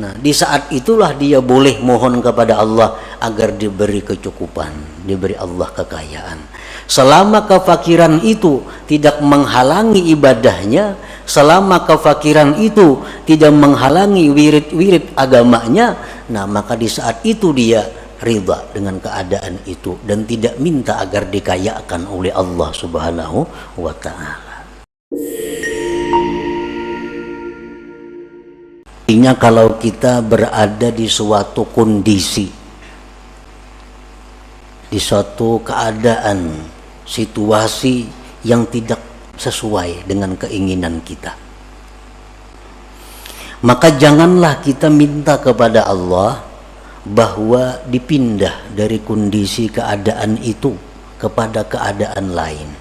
Nah, di saat itulah dia boleh mohon kepada Allah agar diberi kecukupan, diberi Allah kekayaan. Selama kefakiran itu tidak menghalangi ibadahnya, selama kefakiran itu tidak menghalangi wirid-wirid agamanya, nah maka di saat itu dia ridha dengan keadaan itu dan tidak minta agar dikayakan oleh Allah Subhanahu wa ta'ala. Artinya kalau kita berada di suatu kondisi, di suatu keadaan, situasi yang tidak sesuai dengan keinginan kita, maka janganlah kita minta kepada Allah bahwa dipindah dari kondisi keadaan itu kepada keadaan lain.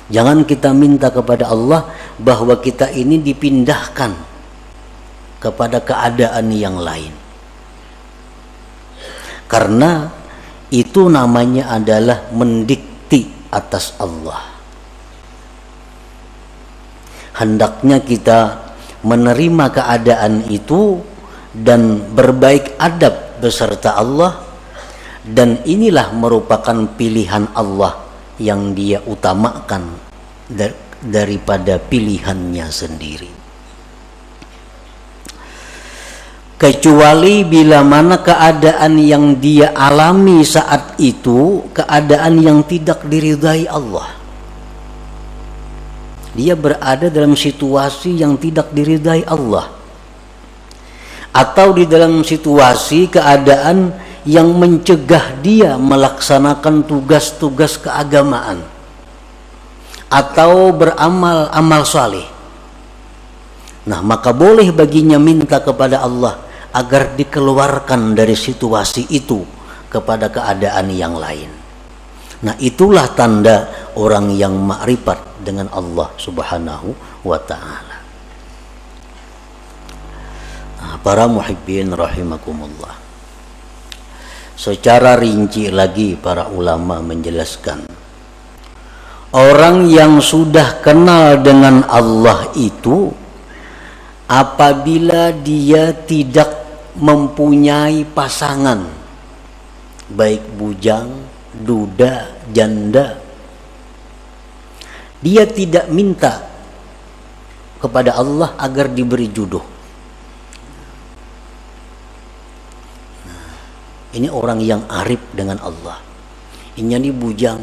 Jangan kita minta kepada Allah bahwa kita ini dipindahkan kepada keadaan yang lain, karena itu namanya adalah mendikti atas Allah. Hendaknya kita menerima keadaan itu dan berbaik adab beserta Allah, dan inilah merupakan pilihan Allah yang dia utamakan daripada pilihannya sendiri. Kecuali bila mana keadaan yang dia alami saat itu keadaan yang tidak diridhai Allah. Dia berada dalam situasi yang tidak diridhai Allah, atau di dalam situasi keadaan yang mencegah dia melaksanakan tugas-tugas keagamaan atau beramal amal saleh. Nah, maka boleh baginya minta kepada Allah agar dikeluarkan dari situasi itu kepada keadaan yang lain. Nah, itulah tanda orang yang makrifat dengan Allah Subhanahu wa ta'ala. Nah, para muhibbin rahimakumullah, secara rinci lagi para ulama menjelaskan, orang yang sudah kenal dengan Allah itu apabila dia tidak mempunyai pasangan, baik bujang, duda, janda, dia tidak minta kepada Allah agar diberi jodoh. Nah, ini orang yang arif dengan Allah. Ini bujang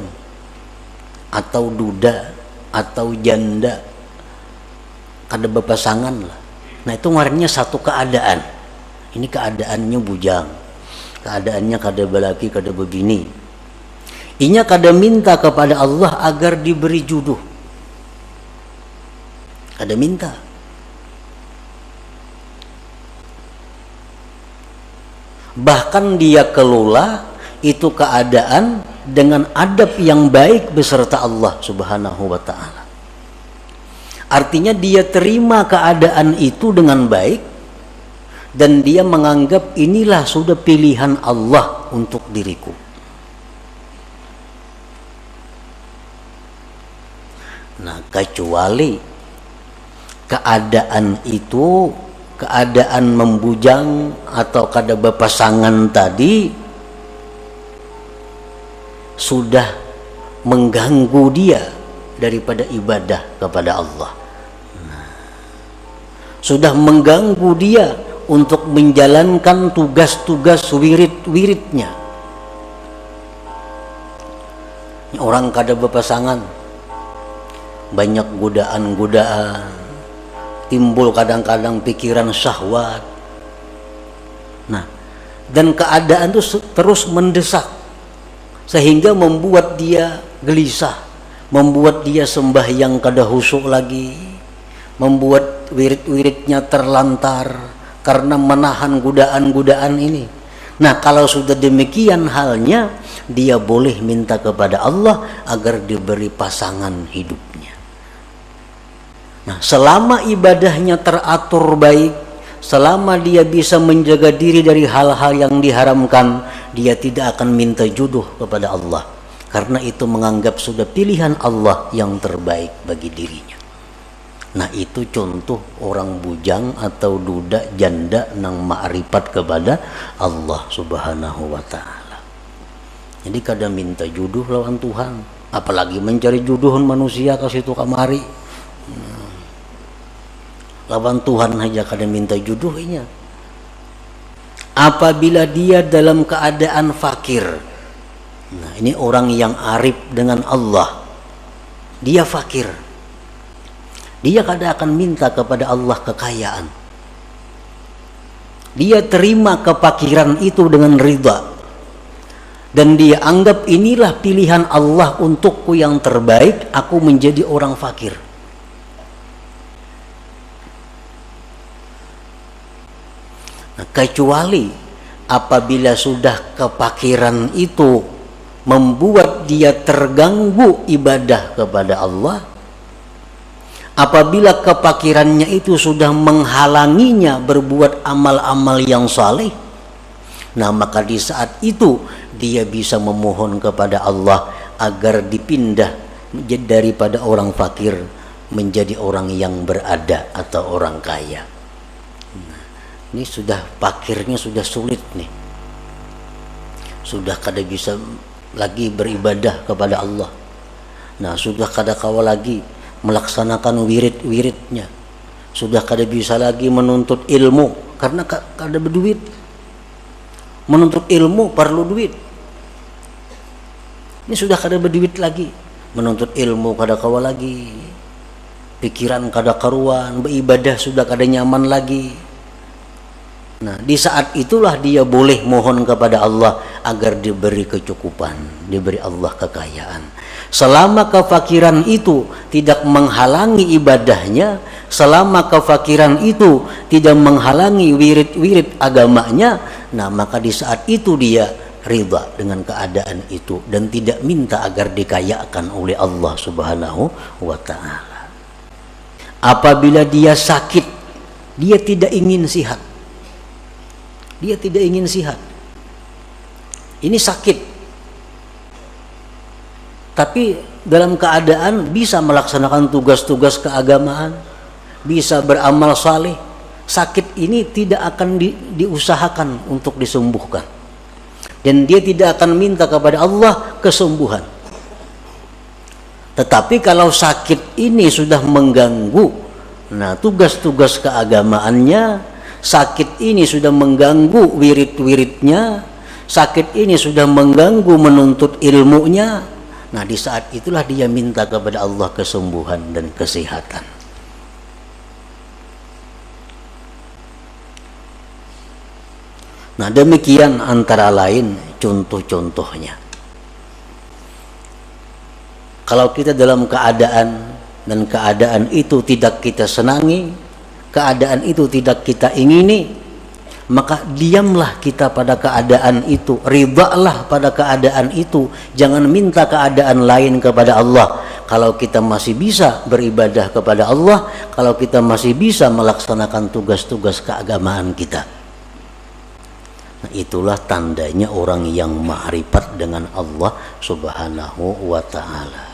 atau duda atau janda, kada berpasangan lah. Nah, itu ngarannya satu keadaan. Ini keadaannya bujang, keadaannya kada balaki, kada begini. Inya kada minta kepada Allah agar diberi jodoh, kada minta. Bahkan dia kelola itu keadaan dengan adab yang baik beserta Allah Subhanahu wa ta'ala. Artinya dia terima keadaan itu dengan baik, dan dia menganggap inilah sudah pilihan Allah untuk diriku. Nah, kecuali keadaan itu, keadaan membujang atau kada berpasangan tadi sudah mengganggu dia daripada ibadah kepada Allah. Nah, sudah mengganggu dia untuk menjalankan tugas-tugas wirid-wiridnya. Orang kada berpasangan, banyak godaan-godaan, timbul kadang-kadang pikiran syahwat. Nah, dan keadaan itu terus mendesak sehingga membuat dia gelisah, membuat dia sembahyang kada khusyuk lagi, membuat wirid-wiridnya terlantar karena menahan godaan-godaan ini. Nah, kalau sudah demikian halnya, dia boleh minta kepada Allah agar diberi pasangan hidupnya. Nah, selama ibadahnya teratur baik, selama dia bisa menjaga diri dari hal-hal yang diharamkan, dia tidak akan minta jodoh kepada Allah, karena itu menganggap sudah pilihan Allah yang terbaik bagi dirinya. Nah itu contoh orang bujang atau duda janda nang ma'rifat kepada Allah subhanahu wa ta'ala. Jadi kadang minta jodoh lawan Tuhan, apalagi mencari jodohan manusia ke situ kamari. Lawan Tuhan aja kadang minta jodohnya. Apabila dia dalam keadaan fakir, nah ini orang yang arif dengan Allah, dia fakir, dia kadang akan minta kepada Allah kekayaan. Dia terima kefakiran itu dengan ridha, dan dia anggap inilah pilihan Allah untukku yang terbaik, aku menjadi orang fakir. Nah, kecuali apabila sudah kefakiran itu membuat dia terganggu ibadah kepada Allah, apabila kefakirannya itu sudah menghalanginya berbuat amal-amal yang saleh, nah maka di saat itu dia bisa memohon kepada Allah agar dipindah daripada orang fakir menjadi orang yang berada atau orang kaya. Nah, ini sudah fakirnya sudah sulit nih, sudah kada bisa lagi beribadah kepada Allah. Nah sudah kada kawal lagi melaksanakan wirid-wiridnya, sudah kada bisa lagi menuntut ilmu karena kada berduit. Menuntut ilmu perlu duit. Ini sudah kada berduit lagi, menuntut ilmu kada kawal lagi, pikiran kada karuan, beribadah sudah kada nyaman lagi. Nah di saat itulah dia boleh mohon kepada Allah agar diberi kecukupan, diberi Allah kekayaan. Selama kefakiran itu tidak menghalangi ibadahnya, selama kefakiran itu tidak menghalangi wirid-wirid agamanya, nah maka di saat itu dia ridha dengan keadaan itu dan tidak minta agar dikayakan oleh Allah subhanahu wa ta'ala. Apabila dia sakit, dia tidak ingin sihat. Dia tidak ingin sihat. Ini sakit, tapi dalam keadaan bisa melaksanakan tugas-tugas keagamaan, bisa beramal saleh. Sakit ini tidak akan diusahakan untuk disembuhkan, dan dia tidak akan minta kepada Allah kesembuhan. Tetapi kalau sakit ini sudah mengganggu, nah tugas-tugas keagamaannya, sakit ini sudah mengganggu wirid-wiridnya, sakit ini sudah mengganggu menuntut ilmunya, nah di saat itulah dia minta kepada Allah kesembuhan dan kesehatan. Nah demikian antara lain contoh-contohnya. Kalau kita dalam keadaan dan keadaan itu tidak kita senangi, keadaan itu tidak kita ingini, maka diamlah kita pada keadaan itu, ridhalah pada keadaan itu, jangan minta keadaan lain kepada Allah. Kalau kita masih bisa beribadah kepada Allah, kalau kita masih bisa melaksanakan tugas-tugas keagamaan kita, nah itulah tandanya orang yang ma'rifat dengan Allah subhanahu wa ta'ala.